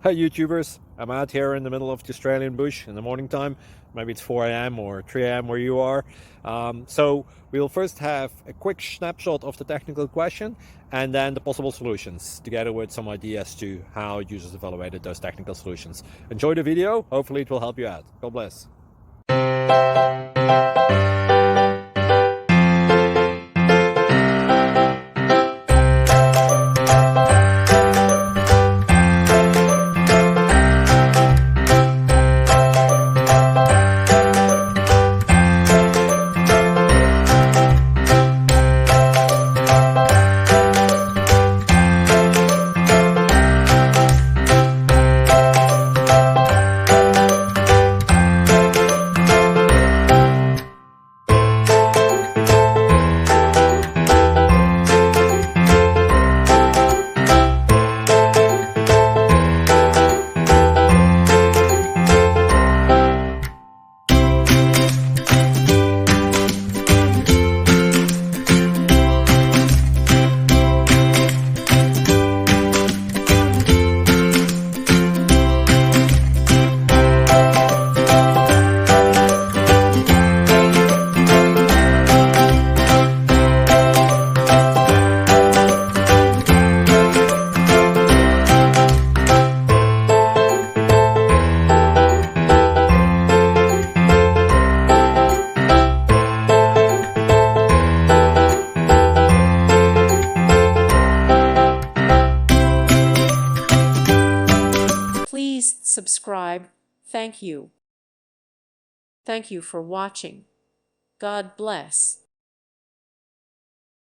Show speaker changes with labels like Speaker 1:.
Speaker 1: Hi YouTubers, I'm out here in the middle of the Australian bush in the morning time. Maybe it's 4 a.m. or 3 a.m. where you are. So we'll first have a quick snapshot of the technical question and then the possible solutions, together with some ideas to how users evaluated those technical solutions. Enjoy the video, hopefully it will help you out. God bless.
Speaker 2: Please subscribe. Thank you. Thank you for watching. God bless.